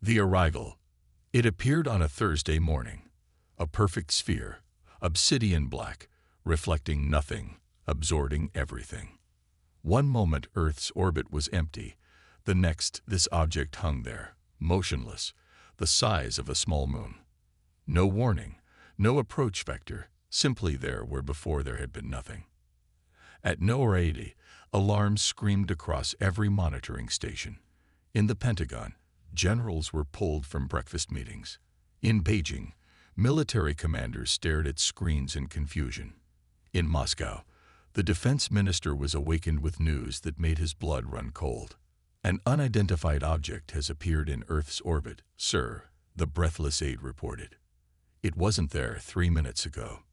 The arrival. It appeared on a Thursday morning. A perfect sphere, obsidian black, reflecting nothing, absorbing everything. One moment Earth's orbit was empty, the next this object hung there, motionless, the size of a small moon. No warning, no approach vector, simply there where before there had been nothing. At 9:80, alarms screamed across every monitoring station. In the Pentagon, generals were pulled from breakfast meetings. In Beijing, military commanders stared at screens in confusion. In Moscow, the defense minister was awakened with news that made his blood run cold. An unidentified object has appeared in Earth's orbit, sir, the breathless aide reported. It wasn't there 3 minutes ago.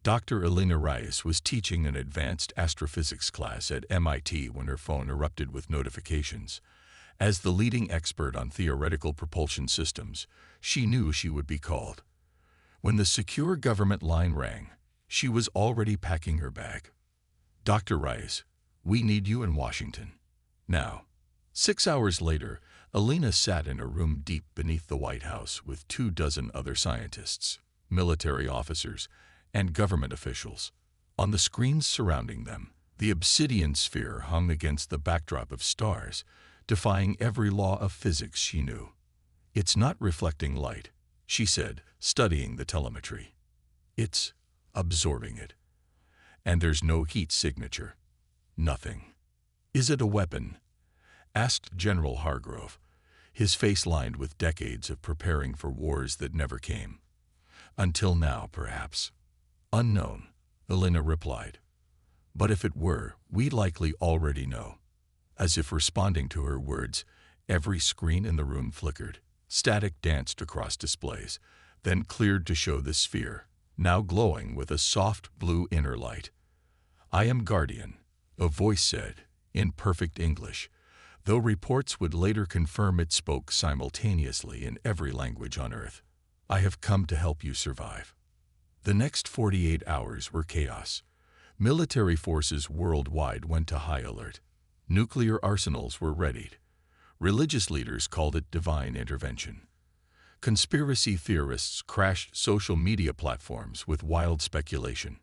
Dr. Elena Reyes was teaching an advanced astrophysics class at MIT when her phone erupted with notifications. As the leading expert on theoretical propulsion systems, she knew she would be called. When the secure government line rang, she was already packing her bag. Dr. Reyes, we need you in Washington. Now. 6 hours later, Elena sat in a room deep beneath the White House with 24 other scientists, military officers, and government officials. On the screens surrounding them, the obsidian sphere hung against the backdrop of stars, defying every law of physics she knew. It's not reflecting light, she said, studying the telemetry. It's absorbing it. And there's no heat signature. Nothing. Is it a weapon? Asked General Hargrove, his face lined with decades of preparing for wars that never came. Until now, perhaps. Unknown, Elena replied. But if it were, we likely already know. As if responding to her words, every screen in the room flickered. Static danced across displays, then cleared to show the sphere, now glowing with a soft blue inner light. I am Guardian, a voice said, in perfect English, though reports would later confirm it spoke simultaneously in every language on Earth. I have come to help you survive. The next 48 hours were chaos. Military forces worldwide went to high alert. Nuclear arsenals were readied. Religious leaders called it divine intervention. Conspiracy theorists crashed social media platforms with wild speculation.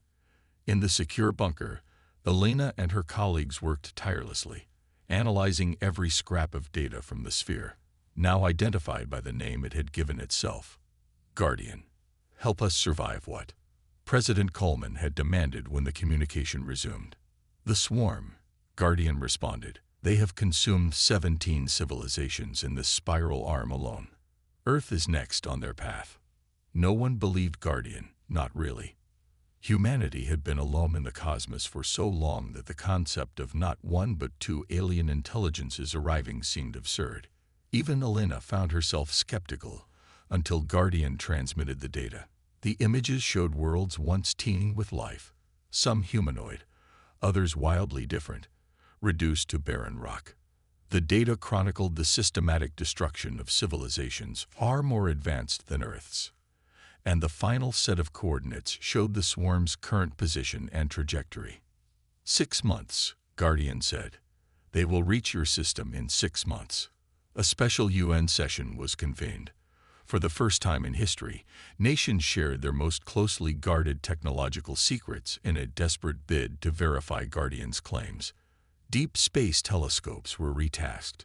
In the secure bunker, Elena and her colleagues worked tirelessly, analyzing every scrap of data from the sphere, now identified by the name it had given itself. Guardian. Help us survive what? President Coleman had demanded when the communication resumed. The swarm, Guardian responded. They have consumed 17 civilizations in this spiral arm alone. Earth is next on their path. No one believed Guardian, not really. Humanity had been alone in the cosmos for so long that the concept of not one but 2 alien intelligences arriving seemed absurd. Even Elena found herself skeptical until Guardian transmitted the data. The images showed worlds once teeming with life, some humanoid, others wildly different, reduced to barren rock. The data chronicled the systematic destruction of civilizations far more advanced than Earth's. And the final set of coordinates showed the swarm's current position and trajectory. 6 months, Guardian said. They will reach your system in 6 months. A special UN session was convened. For the first time in history, nations shared their most closely guarded technological secrets in a desperate bid to verify Guardian's claims. Deep space telescopes were retasked,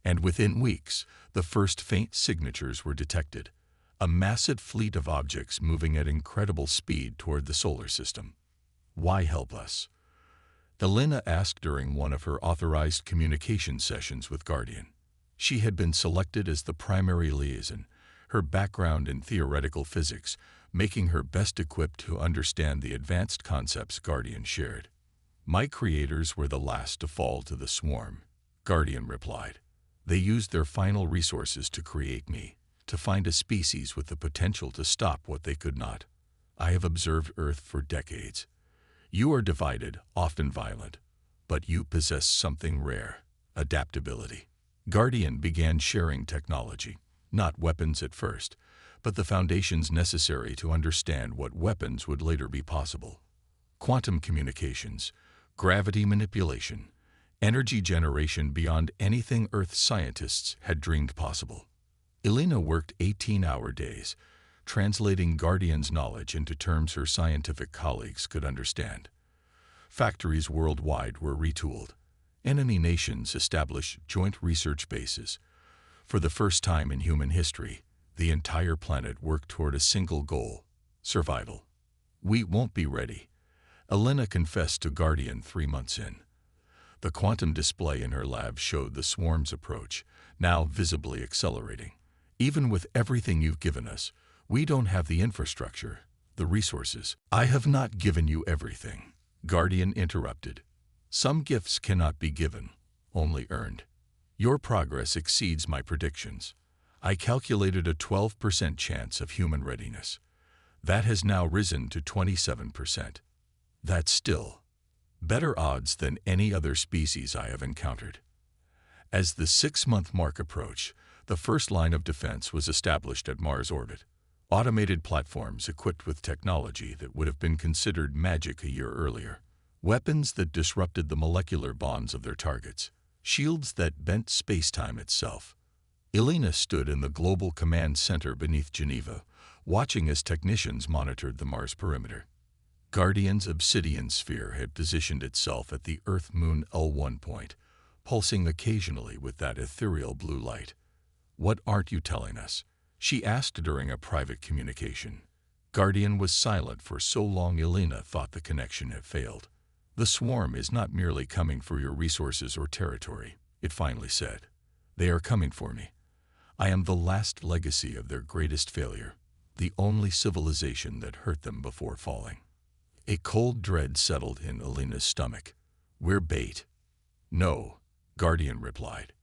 and within weeks, the first faint signatures were detected. A massive fleet of objects moving at incredible speed toward the solar system. Why help us? Elena asked during one of her authorized communication sessions with Guardian. She had been selected as the primary liaison, her background in theoretical physics making her best equipped to understand the advanced concepts Guardian shared. My creators were the last to fall to the swarm, Guardian replied. They used their final resources to create me, to find a species with the potential to stop what they could not. I have observed Earth for decades. You are divided, often violent, but you possess something rare, adaptability. Guardian began sharing technology, not weapons at first, but the foundations necessary to understand what weapons would later be possible. Quantum communications, gravity manipulation, energy generation beyond anything Earth scientists had dreamed possible. Elena worked 18-hour days, translating Guardian's knowledge into terms her scientific colleagues could understand. Factories worldwide were retooled. Enemy nations established joint research bases. For the first time in human history, the entire planet worked toward a single goal: survival. "We won't be ready," Elena confessed to Guardian 3 months in. The quantum display in her lab showed the swarm's approach, now visibly accelerating. "Even with everything you've given us, we don't have the infrastructure, the resources." "I have not given you everything," Guardian interrupted. "Some gifts cannot be given, only earned. Your progress exceeds my predictions. I calculated a 12% chance of human readiness. That has now risen to 27%. That's still better odds than any other species I have encountered." As the 6-month mark approached, the first line of defense was established at Mars orbit. Automated platforms equipped with technology that would have been considered magic a year earlier. Weapons that disrupted the molecular bonds of their targets. Shields that bent space-time itself. Elena stood in the Global Command Center beneath Geneva, watching as technicians monitored the Mars perimeter. Guardian's obsidian sphere had positioned itself at the Earth-Moon L1 point, pulsing occasionally with that ethereal blue light. "What aren't you telling us?" she asked during a private communication. Guardian was silent for so long Elena thought the connection had failed. "The swarm is not merely coming for your resources or territory," it finally said. "They are coming for me. I am the last legacy of their greatest failure, the only civilization that hurt them before falling." A cold dread settled in Elena's stomach. "We're bait." "No," Guardian replied.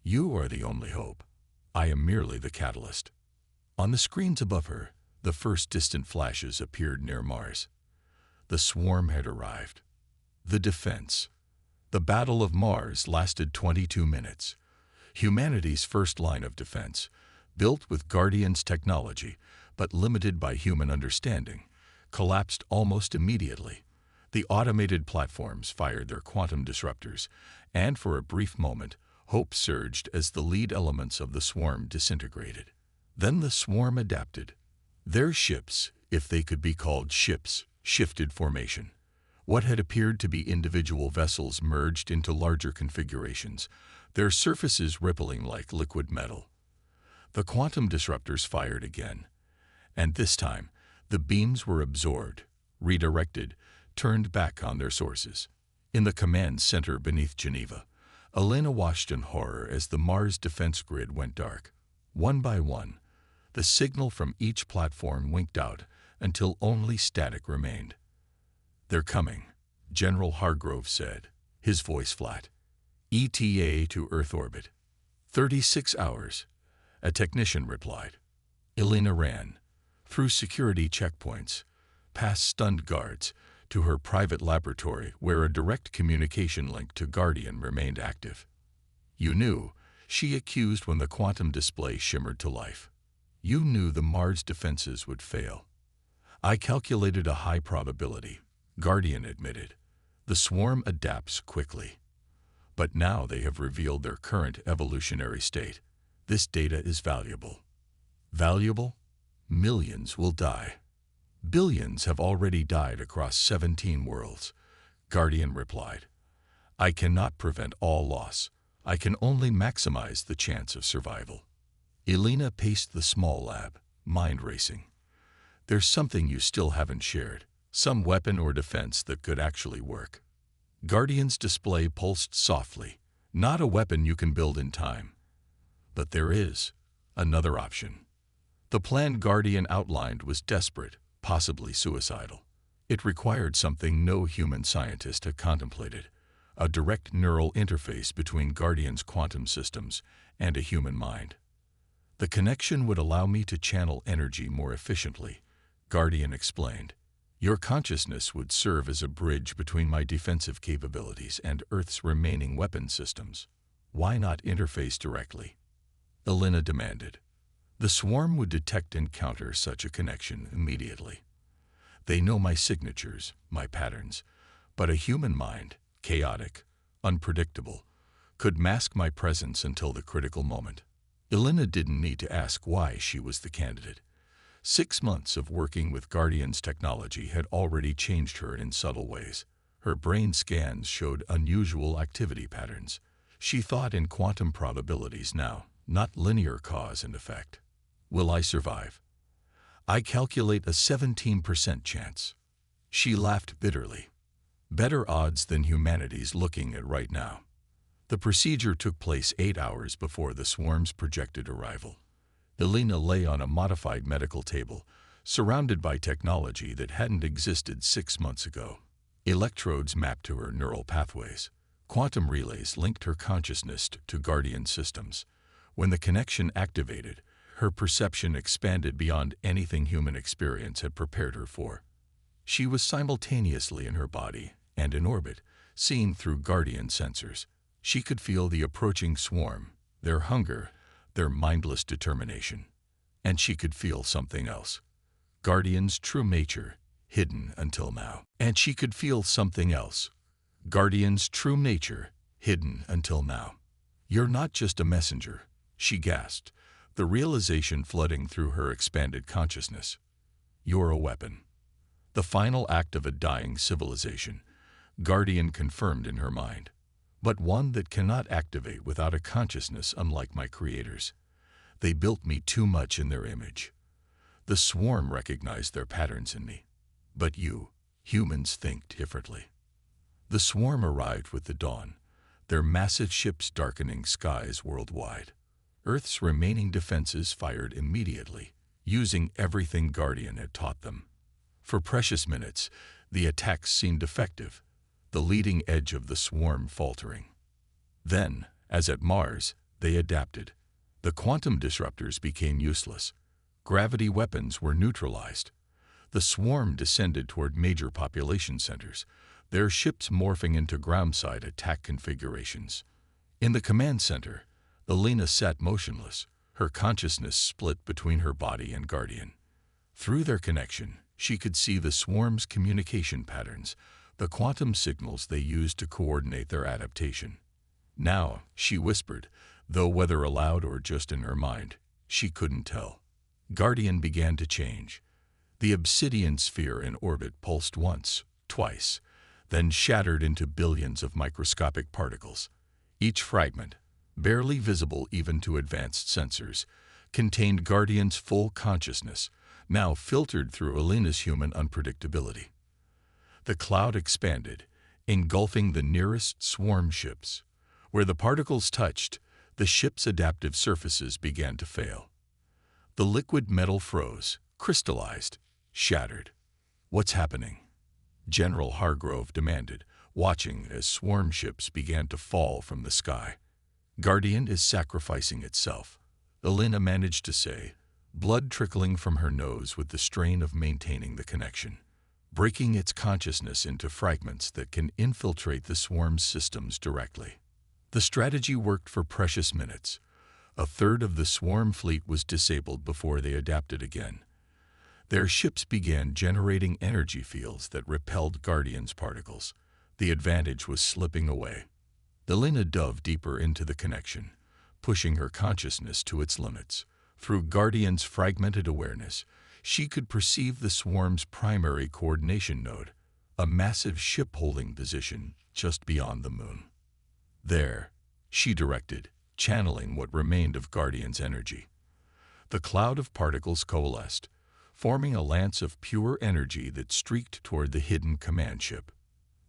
"You are the only hope. I am merely the catalyst." On the screens above her, the first distant flashes appeared near Mars. The swarm had arrived. The defense. The Battle of Mars lasted 22 minutes. Humanity's first line of defense, built with Guardian's technology, but limited by human understanding, collapsed almost immediately. The automated platforms fired their quantum disruptors, and for a brief moment, hope surged as the lead elements of the swarm disintegrated. Then the swarm adapted. Their ships, if they could be called ships, shifted formation. What had appeared to be individual vessels merged into larger configurations, their surfaces rippling like liquid metal. The quantum disruptors fired again, and this time, the beams were absorbed, redirected, turned back on their sources. In the command center beneath Geneva, Elena watched in horror as the Mars defense grid went dark. One by one, the signal from each platform winked out until only static remained. "They're coming," General Hargrove said, his voice flat. "ETA to Earth orbit." 36 hours, a technician replied. Elena ran, through security checkpoints, past stunned guards, to her private laboratory where a direct communication link to Guardian remained active. "You knew," she accused when the quantum display shimmered to life. "You knew the Mars defenses would fail." "I calculated a high probability," Guardian admitted. "The swarm adapts quickly. But now they have revealed their current evolutionary state. This data is valuable." "Valuable? Millions will die." "Billions have already died across 17 worlds," Guardian replied. "I cannot prevent all loss. I can only maximize the chance of survival." Elena paced the small lab, mind racing. "There's something you still haven't shared, some weapon or defense that could actually work." Guardian's display pulsed softly. "Not a weapon you can build in time. But there is another option." The plan Guardian outlined was desperate, possibly suicidal. It required something no human scientist had contemplated: a direct neural interface between Guardian's quantum systems and a human mind. "The connection would allow me to channel energy more efficiently," Guardian explained. "Your consciousness would serve as a bridge between my defensive capabilities and Earth's remaining weapon systems." "Why not interface directly?" Elena demanded. "The swarm would detect and counter such a connection immediately. They know my signatures, my patterns, but a human mind, chaotic, unpredictable, could mask my presence until the critical moment." Elena didn't need to ask why she was the candidate. 6 months of working with Guardian's technology had already changed her in subtle ways. Her brain scans showed unusual activity patterns. She thought in quantum probabilities now, not linear cause and effect. Will I survive? I calculate a 17% chance. She laughed bitterly. Better odds than humanity's looking at right now. The procedure took place 8 hours before the swarm's projected arrival. Elena lay on a modified medical table, surrounded by technology that hadn't existed 6 months ago. Electrodes mapped to her neural pathways. Quantum relays linked her consciousness to Guardian systems. When the connection activated, her perception expanded beyond anything human experience had prepared her for. She was simultaneously in her body and in orbit, seeing through Guardian sensors. She could feel the approaching swarm, their hunger, their mindless determination. And she could feel something else. Guardian's true nature, hidden until now. And she could feel something else. Guardian's true nature, hidden until now. You're not just a messenger, she gasped, the realization flooding through her expanded consciousness. You're a weapon. The final act of a dying civilization, Guardian confirmed in her mind. But one that cannot activate without a consciousness unlike my creators. They built me too much in their image. The swarm recognized their patterns in me. But you, humans, think differently. The swarm arrived with the dawn, their massive ships darkening skies worldwide. Earth's remaining defenses fired immediately, using everything Guardian had taught them. For precious minutes, the attacks seemed effective, the leading edge of the swarm faltering. Then, as at Mars, they adapted. The quantum disruptors became useless. Gravity weapons were neutralized. The swarm descended toward major population centers, their ships morphing into ground-side attack configurations. In the command center, Elena sat motionless, her consciousness split between her body and Guardian. Through their connection, she could see the swarm's communication patterns, the quantum signals they used to coordinate their adaptation. Now, she whispered, though whether aloud or just in her mind, she couldn't tell. Guardian began to change. The obsidian sphere in orbit pulsed once, twice, then shattered into billions of microscopic particles. Each fragment, barely visible even to advanced sensors, contained Guardian's full consciousness, now filtered through Elena's human unpredictability. The cloud expanded, engulfing the nearest swarm ships. Where the particles touched, the ship's adaptive surfaces began to fail. The liquid metal froze, crystallized, shattered. What's happening? General Hargrove demanded, watching as swarm ships began to fall from the sky. Guardian is sacrificing itself, Elena managed to say, blood trickling from her nose with the strain of maintaining the connection, breaking its consciousness into fragments that can infiltrate the swarm's systems directly. The strategy worked for precious minutes. A third of the swarm fleet was disabled before they adapted again. Their ships began generating energy fields that repelled Guardian's particles. The advantage was slipping away. Elena dove deeper into the connection, pushing her consciousness to its limits. Through Guardian's fragmented awareness, she could perceive the swarm's primary coordination node, a massive ship-holding position just beyond the moon. There, she directed, channeling what remained of Guardian's energy. The cloud of particles coalesced, forming a lance of pure energy that streaked toward the hidden command ship.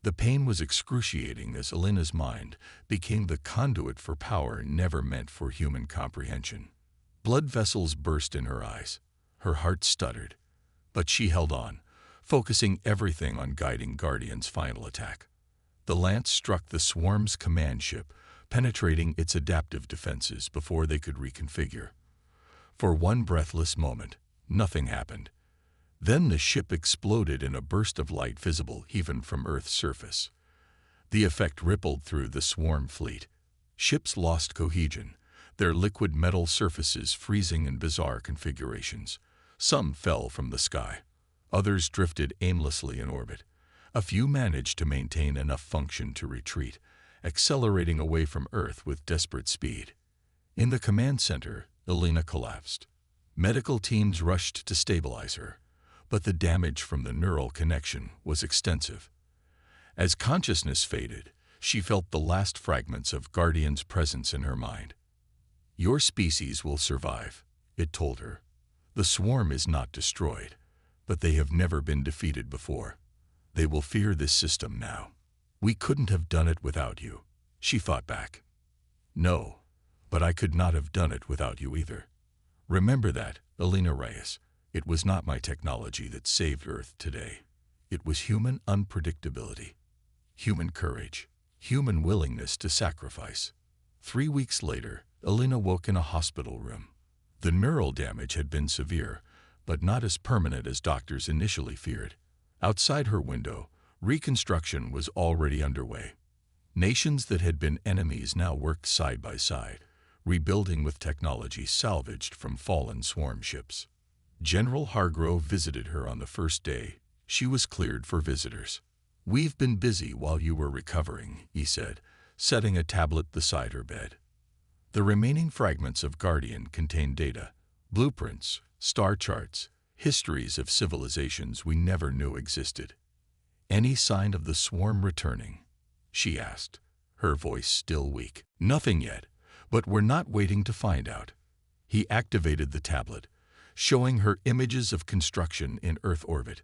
The pain was excruciating as Elena's mind became the conduit for power never meant for human comprehension. Blood vessels burst in her eyes. Her heart stuttered. But she held on, focusing everything on guiding Guardian's final attack. The lance struck the swarm's command ship, penetrating its adaptive defenses before they could reconfigure. For one breathless moment, nothing happened. Then the ship exploded in a burst of light visible even from Earth's surface. The effect rippled through the swarm fleet. Ships lost cohesion, their liquid metal surfaces freezing in bizarre configurations. Some fell from the sky. Others drifted aimlessly in orbit. A few managed to maintain enough function to retreat, accelerating away from Earth with desperate speed. In the command center, Elena collapsed. Medical teams rushed to stabilize her, but the damage from the neural connection was extensive. As consciousness faded, she felt the last fragments of Guardian's presence in her mind. "Your species will survive," it told her. "The swarm is not destroyed, but they have never been defeated before. They will fear this system now. We couldn't have done it without you," she fought back. "No, but I could not have done it without you either. Remember that, Elena Reyes. It was not my technology that saved Earth today. It was human unpredictability, human courage, human willingness to sacrifice." 3 weeks later, Elena woke in a hospital room. The neural damage had been severe, but not as permanent as doctors initially feared. Outside her window, reconstruction was already underway. Nations that had been enemies now worked side by side, rebuilding with technology salvaged from fallen swarm ships. General Hargrove visited her on the first day. She was cleared for visitors. "We've been busy while you were recovering," he said, setting a tablet beside her bed. The remaining fragments of Guardian contained data, blueprints, star charts, histories of civilizations we never knew existed. "Any sign of the swarm returning?" she asked, her voice still weak. "Nothing yet, but we're not waiting to find out." He activated the tablet, showing her images of construction in Earth orbit.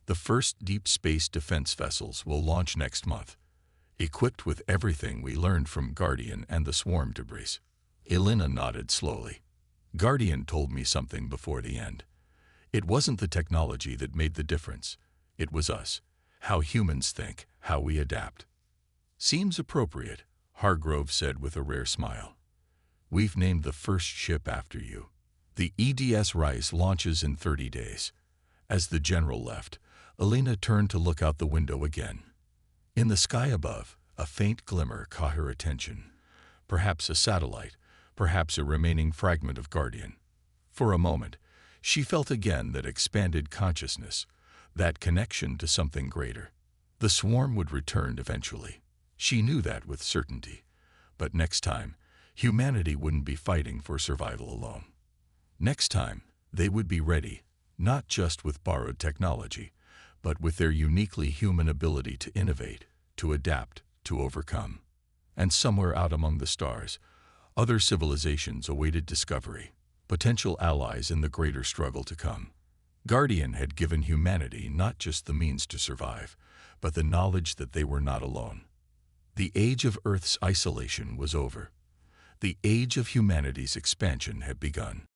"The first deep space defense vessels will launch next month, equipped with everything we learned from Guardian and the swarm debris." Elena nodded slowly. "Guardian told me something before the end. It wasn't the technology that made the difference. It was us, how humans think, how we adapt." "Seems appropriate," Hargrove said with a rare smile. "We've named the first ship after you. The EDS Rice launches in 30 days. As the general left, Elena turned to look out the window again. In the sky above, a faint glimmer caught her attention. Perhaps a satellite, perhaps a remaining fragment of Guardian. For a moment, she felt again that expanded consciousness, that connection to something greater. The swarm would return eventually. She knew that with certainty. But next time, humanity wouldn't be fighting for survival alone. Next time, they would be ready, not just with borrowed technology, but with their uniquely human ability to innovate, to adapt, to overcome. And somewhere out among the stars, other civilizations awaited discovery, potential allies in the greater struggle to come. Guardian had given humanity not just the means to survive, but the knowledge that they were not alone. The age of Earth's isolation was over. The age of humanity's expansion had begun.